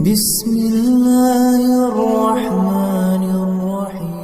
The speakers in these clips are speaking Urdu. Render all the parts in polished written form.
بسم اللہ الرحمن الرحیم۔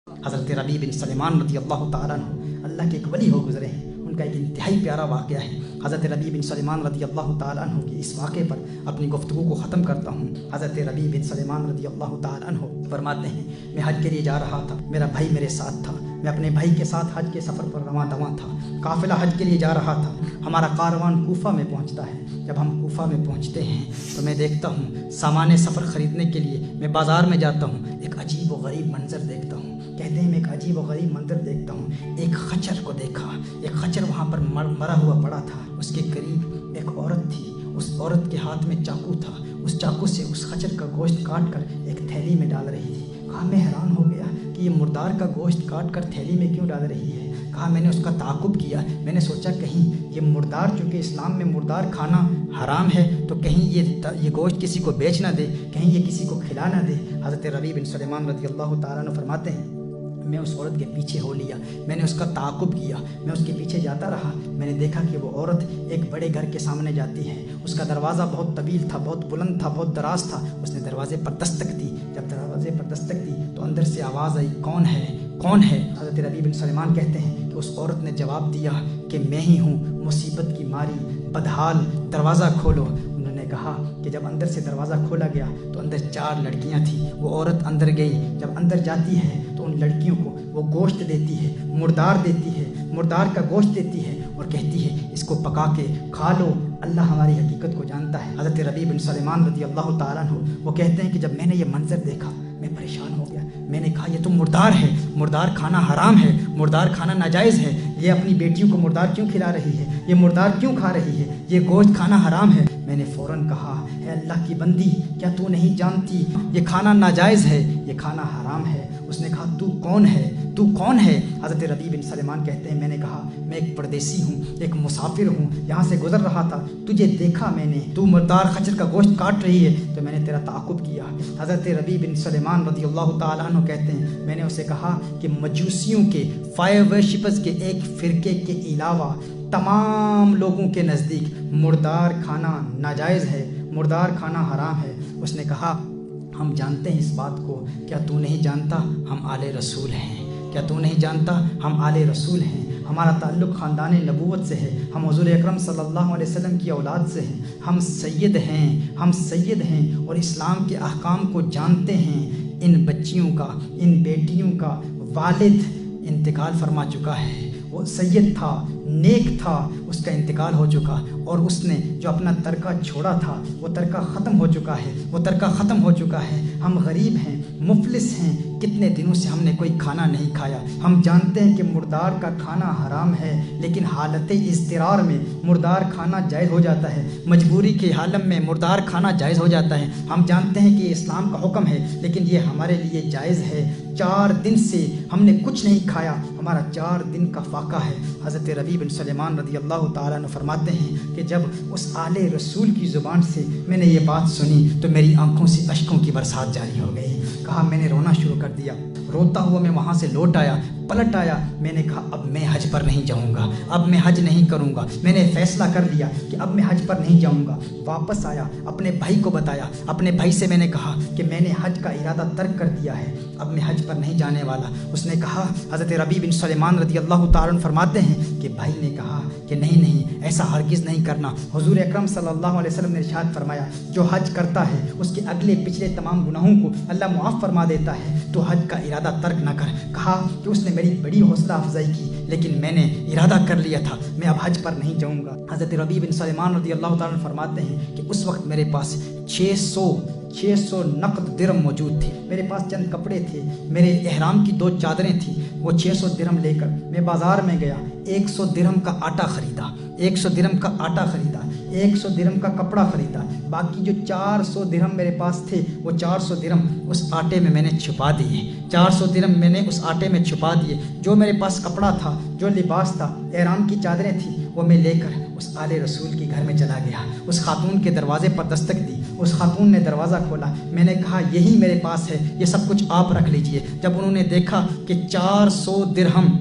حضرت ربیع بن سلیمان رضی اللہ تعالیٰ عنہ اللہ کے ایک ولی ہو گزرے ہیں، ان کا ایک انتہائی پیارا واقعہ ہے۔ حضرت ربیع بن سلیمان رضی اللہ تعالیٰ عنہ کے اس واقعے پر اپنی گفتگو کو ختم کرتا ہوں۔ حضرت ربیع بن سلیمان رضی اللہ تعالیٰ عنہ فرماتے ہیں، میں حج کے لیے جا رہا تھا، میرا بھائی میرے ساتھ تھا، میں اپنے بھائی کے ساتھ حج کے سفر پر رواں دواں تھا، قافلہ حج کے لیے جا رہا تھا۔ ہمارا کاروان کوفہ میں پہنچتا ہے۔ جب ہم کوفہ میں پہنچتے ہیں تو میں دیکھتا ہوں سامان سفر خریدنے کے لیے میں بازار میں جاتا ہوں، ایک عجیب و غریب منظر دیکھتا ہوں۔ کہتے ہیں میں ایک عجیب و غریب منظر دیکھتا ہوں، ایک خچر کو دیکھا، ایک خچر وہاں پر مرا ہوا پڑا تھا، اس کے قریب ایک عورت تھی، اس عورت کے ہاتھ میں چاقو تھا، اس چاقو سے اس خچر کا گوشت کاٹ کر ایک تھیلی میں ڈال رہی تھی۔ کہا میں حیران ہو گیا کہ یہ مردار کا گوشت کاٹ کر تھیلی میں کیوں ڈال رہی ہے۔ کہا میں نے اس کا تعاقب کیا، میں نے سوچا کہیں یہ مردار، چونکہ اسلام میں مردار کھانا حرام ہے، تو کہیں یہ گوشت کسی کو بیچ نہ دے، کہیں یہ کسی کو کھلا نہ دے۔ حضرت ربیع بن سلیمان رضی اللہ تعالیٰ عنہ فرماتے ہیں، میں اس عورت کے پیچھے ہو لیا، میں نے اس کا تعاقب کیا، میں اس کے پیچھے جاتا رہا۔ میں نے دیکھا کہ وہ عورت ایک بڑے گھر کے سامنے جاتی ہے، اس کا دروازہ بہت طویل تھا، بہت بلند تھا، بہت دراز تھا۔ اس نے دروازے پر دستک دی، جب دروازے پر دستک دی تو اندر سے آواز آئی، کون ہے کون ہے؟ حضرت ربیع بن سلیمان کہتے ہیں کہ اس عورت نے جواب دیا کہ میں ہی ہوں، مصیبت کی ماری بدحال، دروازہ کھولو۔ انہوں نے کہا کہ جب اندر سے دروازہ کھولا گیا تو اندر 4 لڑکیاں تھیں۔ وہ عورت اندر گئی، جب اندر جاتی ہے تو ان لڑکیوں کو وہ گوشت دیتی ہے، مردار دیتی ہے، مردار کا گوشت دیتی ہے اور کہتی ہے اس کو پکا کے کھا لو، اللہ ہماری حقیقت کو جانتا ہے۔ حضرت ربیع بن سلیمان رضی اللہ تعالیٰ عنہ وہ کہتے ہیں کہ جب میں نے یہ منظر دیکھا میں پریشان ہو گیا۔ میں نے کہا یہ تو مردار ہے، مردار کھانا حرام ہے، مردار کھانا ناجائز ہے، یہ اپنی بیٹیوں کو مردار کیوں کھلا رہی ہے، یہ مردار کیوں کھا رہی ہے، یہ گوشت کھانا حرام ہے۔ میں نے فوراً کہا، اے اللہ کی بندی، کیا تو نہیں جانتی یہ کھانا ناجائز ہے، یہ کھانا حرام ہے؟ اس نے کہا تو کون ہے، تو کون ہے؟ حضرت ربیع بن سلیمان کہتے ہیں میں نے کہا میں ایک پردیسی ہوں، ایک مسافر ہوں، یہاں سے گزر رہا تھا، تجھے دیکھا میں نے، تو مردار خچر کا گوشت کاٹ رہی ہے تو میں نے تیرا تعاقب کیا۔ حضرت ربیع بن سلیمان رضی اللہ تعالیٰ عنہ کہتے ہیں میں نے اسے کہا کہ مجوسیوں کے فائر ورشپرز کے ایک فرقے کے علاوہ تمام لوگوں کے نزدیک مردار کھانا ناجائز ہے، مردار کھانا حرام ہے۔ اس نے کہا ہم جانتے ہیں اس بات کو، کیا تو نہیں جانتا ہم آل رسول ہیں، کیا تو نہیں جانتا ہم آل رسول ہیں، ہمارا تعلق خاندان نبوت سے ہے، ہم حضور اکرم صلی اللہ علیہ وسلم کی اولاد سے ہیں، ہم سید ہیں، ہم سید ہیں اور اسلام کے احکام کو جانتے ہیں۔ ان بچیوں کا، ان بیٹیوں کا والد انتقال فرما چکا ہے، وہ سید تھا، نیک تھا، اس کا انتقال ہو چکا، اور اس نے جو اپنا ترکہ چھوڑا تھا وہ ترکہ ختم ہو چکا ہے، وہ ترکہ ختم ہو چکا ہے۔ ہم غریب ہیں، مفلس ہیں، کتنے دنوں سے ہم نے کوئی کھانا نہیں کھایا۔ ہم جانتے ہیں کہ مردار کا کھانا حرام ہے، لیکن حالت اضطرار میں مردار کھانا جائز ہو جاتا ہے، مجبوری کے عالم میں مردار کھانا جائز ہو جاتا ہے۔ ہم جانتے ہیں کہ یہ اسلام کا حکم ہے، لیکن یہ ہمارے لیے جائز ہے۔ 4 دن سے ہم نے کچھ نہیں کھایا، ہمارا 4 دن کا فاقہ ہے۔ حضرت ربیع بن سلیمان رضی اللہ تعالیٰ عنہ فرماتے ہیں کہ جب اس آل رسول کی زبان سے میں نے یہ بات سنی تو میری آنکھوں سے اشکوں کی برسات جاری ہو گئی۔ کہا میں نے رونا شروع کر دیا، روتا ہوا میں وہاں سے لوٹ آیا، پلٹ آیا۔ میں نے کہا اب میں حج پر نہیں جاؤں گا، اب میں حج نہیں کروں گا، میں نے فیصلہ کر لیا کہ اب میں حج پر نہیں جاؤں گا۔ واپس آیا، اپنے بھائی کو بتایا، اپنے بھائی سے میں نے کہا کہ میں نے حج کا ارادہ ترک کر دیا ہے، اب میں حج پر نہیں جانے والا۔ اس نے کہا، حضرت ربیع بن سلیمان رضی اللہ تعالیٰ عنہ فرماتے ہیں کہ بھائی نے کہا کہ نہیں ایسا ہرگز نہیں کرنا۔ حضور اکرم صلی اللہ علیہ وسلم نے ارشاد فرمایا جو حج کرتا ہے اس کے اگلے پچھلے تمام گناہوں کو اللہ معاف فرما دیتا ہے، تو حج کا ارادہ ترک نہ کر۔ کہا کہ اس نے میری بڑی حوصلہ افزائی کی، لیکن میں نے ارادہ کر لیا تھا میں اب حج پر نہیں جاؤں گا۔ حضرت ربیع بن سلیمان رضی اللہ تعالیٰ عنہ فرماتے ہیں کہ اس وقت میرے پاس 600 نقد درہم موجود تھے، میرے پاس چند کپڑے تھے، میرے احرام کی 2 چادریں تھیں، وہ 600 درہم لے کر میں بازار میں گیا، 100 درہم کا آٹا خریدا، 100 درہم کا آٹا خریدا، 100 درہم کا کپڑا خریدا، باقی جو 400 درہم میرے پاس تھے وہ 400 درہم اس آٹے میں نے چھپا دیے، 400 درہم میں نے اس آٹے میں چھپا دیے۔ جو میرے پاس کپڑا تھا، جو لباس تھا، احرام کی چادریں تھیں، وہ میں لے کر اس آل رسول کے گھر میں چلا گیا، اس خاتون کے دروازے پر دستک دی، اس خاتون نے دروازہ کھولا، میں نے کہا یہی میرے پاس ہے، یہ سب کچھ آپ رکھ لیجئے۔ جب انہوں نے دیکھا کہ 400 درہم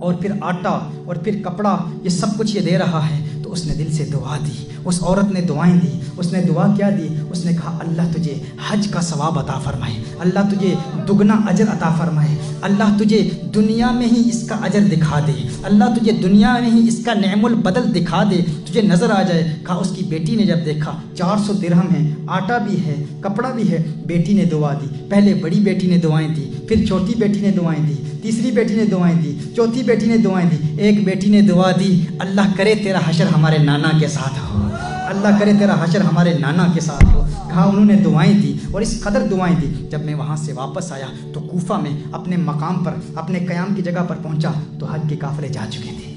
اور پھر آٹا اور پھر کپڑا، یہ سب کچھ یہ دے رہا ہے، تو اس نے دل سے دعا دی، اس عورت نے دعائیں دی، اس نے دعا کیا دی، اس نے کہا اللہ تجھے حج کا ثواب عطا فرمائے، اللہ تجھے دگنا اجر عطا فرمائے، اللہ تجھے دنیا میں ہی اس کا اجر دکھا دے، اللہ تجھے دنیا میں ہی اس کا نعم البدل دکھا دے، تجھے نظر آ جائے۔ کہا اس کی بیٹی نے جب دیکھا 400 درہم ہے، آٹا بھی ہے، کپڑا بھی ہے، بیٹی نے دعا دی، پہلے بڑی بیٹی نے دعائیں دی، پھر چھوٹی بیٹی نے دعائیں دی، تیسری بیٹی نے دعائیں دی، چوتھی بیٹی نے دعائیں دی، ایک بیٹی نے دعا دی اللہ کرے تیرا حشر ہمارے نانا کے ساتھ ہو، اللہ کرے تیرا حشر ہمارے نانا کے ساتھ ہو۔ کہا انہوں نے دعائیں دی اور اس قدر دعائیں دی، جب میں وہاں سے واپس آیا تو کوفہ میں اپنے مقام پر، اپنے قیام کی جگہ پر پہنچا تو حج کے قافلے جا چکے تھے۔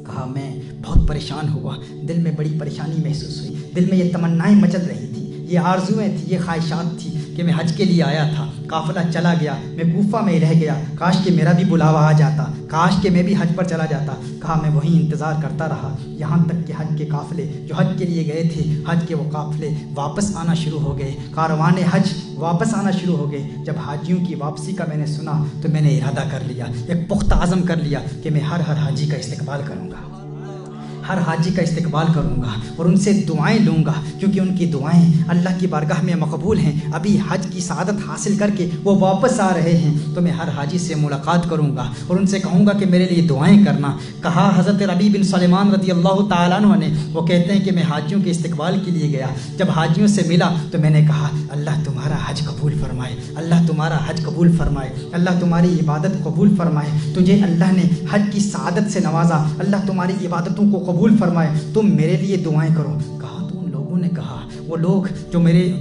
کہا میں بہت پریشان ہوا، دل میں بڑی پریشانی محسوس ہوئی، دل میں یہ تمنائیں مچل رہی تھی، یہ آرزویں تھیں، یہ خواہشات تھی کہ میں حج کے لیے آیا تھا، قافلہ چلا گیا، میں کوفہ میں ہی رہ گیا، کاش کہ میرا بھی بلاوا آ جاتا، کاش کہ میں بھی حج پر چلا جاتا۔ کہا میں وہیں انتظار کرتا رہا یہاں تک کہ حج کے قافلے جو حج کے لیے گئے تھے، حج کے وہ قافلے واپس آنا شروع ہو گئے، کاروان حج واپس آنا شروع ہو گئے۔ جب حاجیوں کی واپسی کا میں نے سنا تو میں نے ارادہ کر لیا، ایک پختہ عزم کر لیا کہ میں ہر حاجی کا استقبال کروں گا، ہر حاجی کا استقبال کروں گا اور ان سے دعائیں لوں گا، کیونکہ ان کی دعائیں اللہ کی بارگاہ میں مقبول ہیں۔ ابھی حج کی سعادت حاصل کر کے وہ واپس آ رہے ہیں، تو میں ہر حاجی سے ملاقات کروں گا اور ان سے کہوں گا کہ میرے لیے دعائیں کرنا۔ کہا حضرت ربیع بن سلیمان رضی اللہ تعالیٰ عنہ نے، وہ کہتے ہیں کہ میں حاجیوں کے استقبال کے لیے گیا، جب حاجیوں سے ملا تو میں نے کہا اللہ تمہارا حج قبول فرمائے، اللہ تمہارا حج قبول فرمائے، اللہ تمہاری عبادت قبول فرمائے، تجھے اللہ نے حج کی سعادت سے نوازا، اللہ تمہاری عبادتوں کو قبول فرمائے، تم میرے لیے دعائیں کرو۔ کہا تو ان لوگوں نے کہا، وہ لوگ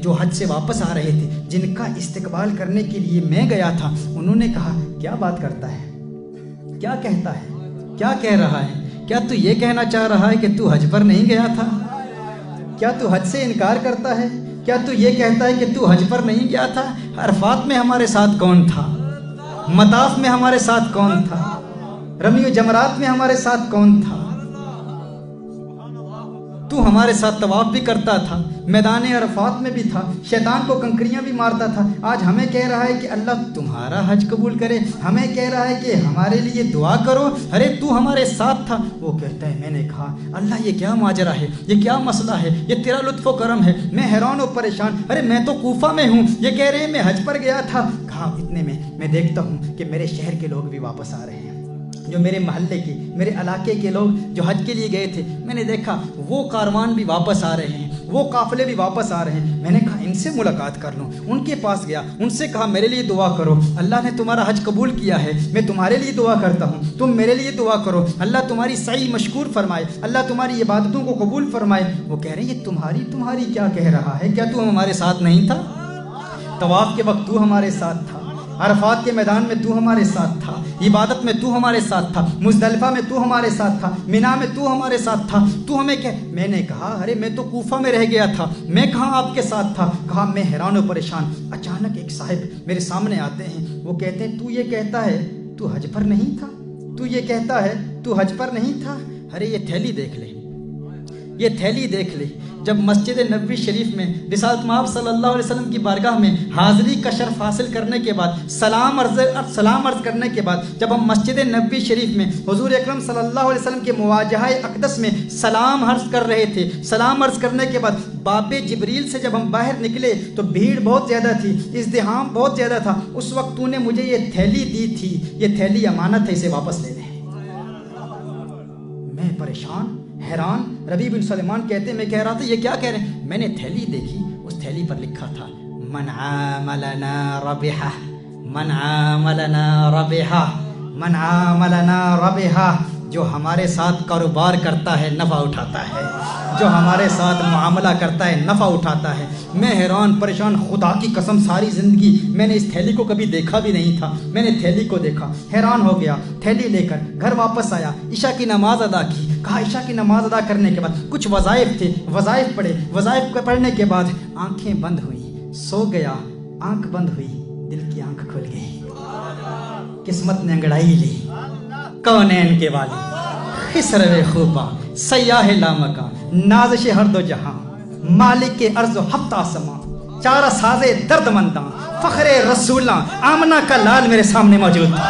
جو حج سے واپس آ رہے تھے، جن کا استقبال کرنے کے لیے میں گیا تھا، انہوں نے کہا کیا بات کرتا ہے، کیا کہتا ہے، کیا کہہ رہا ہے، کیا تو یہ کہنا چاہ رہا ہے کہ تو حج پر نہیں گیا تھا، کیا تو حج سے انکار کرتا ہے، کیا تو یہ کہتا ہے کہ تو حج پر نہیں گیا تھا؟ عرفات میں ہمارے ساتھ کون تھا، مطاف میں ہمارے ساتھ کون تھا، رمی و جمرات میں ہمارے ساتھ کون تھا، تو ہمارے ساتھ طواف بھی کرتا تھا، میدان عرفات میں بھی تھا، شیطان کو کنکریاں بھی مارتا تھا، آج ہمیں کہہ رہا ہے کہ اللہ تمہارا حج قبول کرے، ہمیں کہہ رہا ہے کہ ہمارے لیے دعا کرو، ارے تو ہمارے ساتھ تھا۔ وہ کہتا ہے میں نے کہا اللہ یہ کیا ماجرا ہے، یہ کیا مسئلہ ہے، یہ تیرا لطف و کرم ہے، میں حیران و پریشان، ارے میں تو کوفہ میں ہوں، یہ کہہ رہے ہیں میں حج پر گیا تھا۔ کہا اتنے میں دیکھتا ہوں کہ میرے شہر کے لوگ بھی واپس آ رہے ہیں، جو میرے محلے کے، میرے علاقے کے لوگ جو حج کے لیے گئے تھے، میں نے دیکھا وہ کاروان بھی واپس آ رہے ہیں، وہ قافلے بھی واپس آ رہے ہیں۔ میں نے کہا ان سے ملاقات کر لوں، ان کے پاس گیا، ان سے کہا میرے لیے دعا کرو، اللہ نے تمہارا حج قبول کیا ہے، میں تمہارے لیے دعا کرتا ہوں، تم میرے لیے دعا کرو، اللہ تمہاری سعی مشکور فرمائے، اللہ تمہاری عبادتوں کو قبول فرمائے۔ وہ کہہ رہے ہیں یہ تمہاری کیا کہہ رہا ہے، کیا تو ہمارے ساتھ نہیں تھا؟ طواف کے وقت تو ہمارے ساتھ تھا، عرفات کے میدان میں تو ہمارے ساتھ تھا، عبادت میں تو ہمارے ساتھ تھا، مزدلفہ میں تو ہمارے ساتھ تھا، مینا میں تو ہمارے ساتھ تھا، تو ہمیں کیا؟ میں نے کہا ارے میں تو کوفہ میں رہ گیا تھا، میں کہاں آپ کے ساتھ تھا؟ کہا میں حیران و پریشان۔ اچانک ایک صاحب میرے سامنے آتے ہیں، وہ کہتے ہیں تو یہ کہتا ہے تو حج پر نہیں تھا، تو یہ کہتا ہے تو حج پر نہیں تھا؟ ارے یہ تھیلی دیکھ لے، یہ تھیلی دیکھ لے۔ جب مسجد نبوی شریف میں رسالت مآب صلی اللہ علیہ وسلم کی بارگاہ میں حاضری کا شرف حاصل کرنے کے بعد، سلام عرض کرنے کے بعد، جب ہم مسجد نبوی شریف میں حضور اکرم صلی اللہ علیہ وسلم کے مواجہہ اقدس میں سلام عرض کر رہے تھے، سلام عرض کرنے کے بعد باب جبریل سے جب ہم باہر نکلے تو بھیڑ بہت زیادہ تھی، ازدحام بہت زیادہ تھا، اس وقت تو نے مجھے یہ تھیلی دی تھی، یہ تھیلی امانت ہے، اسے واپس لے لیں۔ میں پریشان حیران، ربیع بن سلیمان کہتے ہیں میں کہہ رہا تھا یہ کیا کہہ رہے ہیں؟ میں نے تھیلی دیکھی، اس تھیلی پر لکھا تھا من عاملنا ربحہ، من عاملنا ربحہ، من عاملنا ربحہ، جو ہمارے ساتھ کاروبار کرتا ہے نفع اٹھاتا ہے، جو ہمارے ساتھ معاملہ کرتا ہے نفع اٹھاتا ہے۔ میں حیران پریشان، خدا کی قسم ساری زندگی میں نے اس تھیلی کو کبھی دیکھا بھی نہیں تھا، میں نے تھیلی کو دیکھا، حیران ہو گیا، تھیلی لے کر گھر واپس آیا، عشاء کی نماز ادا کی۔ کہا عشاء کی نماز ادا کرنے کے بعد کچھ وظائف تھے، وظائف پڑھے، وظائف پڑھنے کے بعد آنکھیں بند ہوئیں، سو گیا، آنکھ بند ہوئی، دل کی آنکھ کھل گئی، قسمت نے انگڑائی لی، کونین کے والی، خسرو خوباں، سیاہ لامکاں، نازش ہر دو جہاں، مالک کے ارض و ہفت آسماں، چارہ سازے درد منداں، فخر رسولاں، آمنہ کا لال میرے سامنے موجود تھا۔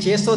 600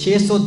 600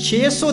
600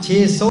600